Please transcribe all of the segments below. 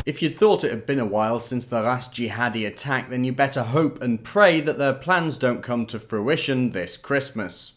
If you'd thought it had been a while since the last Jihadi attack, then you better hope and pray that their plans don't come to fruition this Christmas.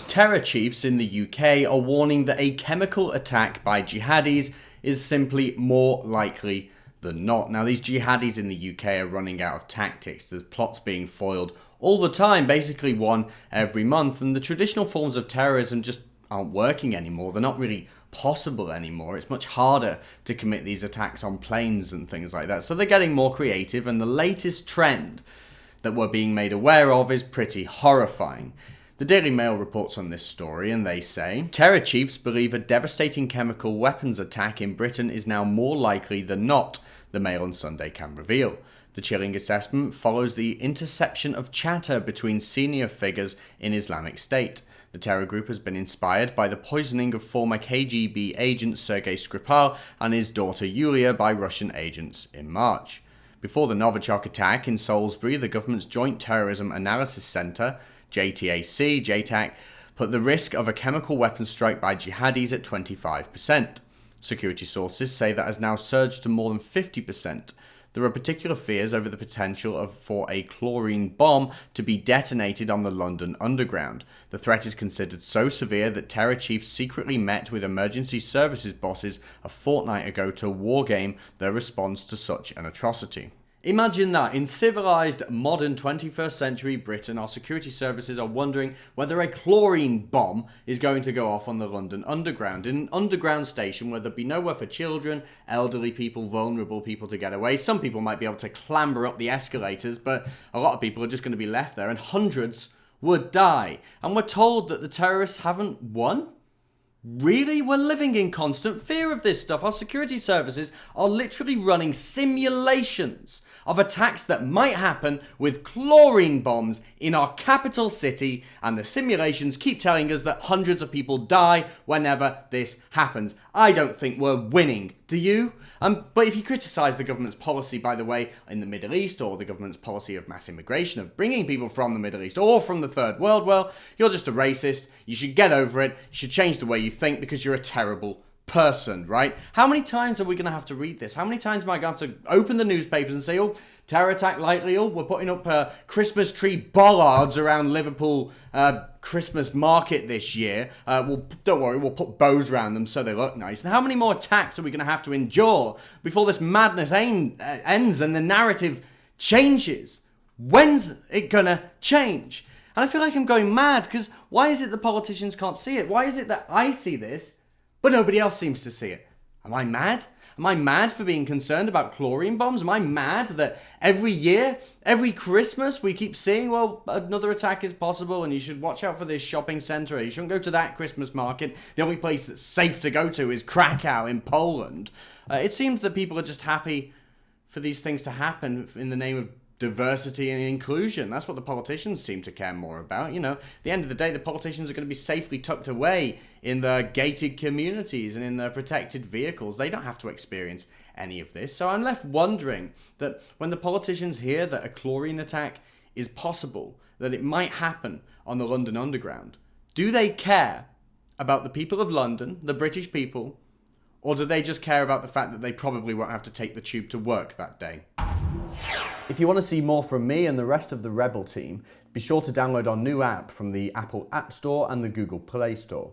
Terror chiefs in the UK are warning that a chemical attack by jihadis is simply more likely than not. Now, these jihadis in the UK are running out of tactics. There's plots being foiled all the time, basically one every month, and the traditional forms of terrorism just aren't working anymore. They're not really possible anymore. It's much harder to commit these attacks on planes and things like that. So they're getting more creative, and the latest trend that we're being made aware of is pretty horrifying. The Daily Mail reports on this story, and they say, terror chiefs believe a devastating chemical weapons attack in Britain is now more likely than not, the Mail on Sunday can reveal. The chilling assessment follows the interception of chatter between senior figures in Islamic State. The terror group has been inspired by the poisoning of former KGB agent Sergei Skripal and his daughter Yulia by Russian agents in March. Before the Novichok attack in Salisbury, the government's Joint Terrorism Analysis Centre, JTAC, put the risk of a chemical weapons strike by jihadis at 25%. Security sources say that has now surged to more than 50%. There are particular fears over the potential for a chlorine bomb to be detonated on the London Underground. The threat is considered so severe that terror chiefs secretly met with emergency services bosses a fortnight ago to wargame their response to such an atrocity. Imagine that, in civilised, modern 21st century Britain, our security services are wondering whether a chlorine bomb is going to go off on the London Underground, in an underground station where there'd be nowhere for children, elderly people, vulnerable people to get away. Some people might be able to clamber up the escalators, but a lot of people are just going to be left there, and hundreds would die. And we're told that the terrorists haven't won? Really? We're living in constant fear of this stuff. Our security services are literally running simulations of attacks that might happen with chlorine bombs in our capital city, and the simulations keep telling us that hundreds of people die whenever this happens. I don't think we're winning. Do you? But if you criticise the government's policy, by the way, in the Middle East, or the government's policy of mass immigration, of bringing people from the Middle East or from the Third World, well, you're just a racist. You should get over it. You should change the way you think because you're a terrible person, right? How many times are we going to have to read this? How many times am I going to have to open the newspapers and say, oh, terror attack likely, oh, we're putting up Christmas tree bollards around Liverpool Christmas market this year. Don't worry, we'll put bows around them so they look nice. And how many more attacks are we going to have to endure before this madness ends and the narrative changes? When's it going to change? And I feel like I'm going mad, because why is it the politicians can't see it? Why is it that I see this, but nobody else seems to see it? Am I mad? Am I mad for being concerned about chlorine bombs? Am I mad that every year, every Christmas, we keep seeing, well, another attack is possible and you should watch out for this shopping centre, or you shouldn't go to that Christmas market. The only place that's safe to go to is Krakow in Poland. It seems that people are just happy for these things to happen in the name of diversity and inclusion. That's what the politicians seem to care more about. You know, at the end of the day, the politicians are going to be safely tucked away in their gated communities and in their protected vehicles. They don't have to experience any of this. So I'm left wondering that when the politicians hear that a chlorine attack is possible, that it might happen on the London Underground, do they care about the people of London, the British people, or do they just care about the fact that they probably won't have to take the tube to work that day? If you want to see more from me and the rest of the Rebel team, be sure to download our new app from the Apple App Store and the Google Play Store.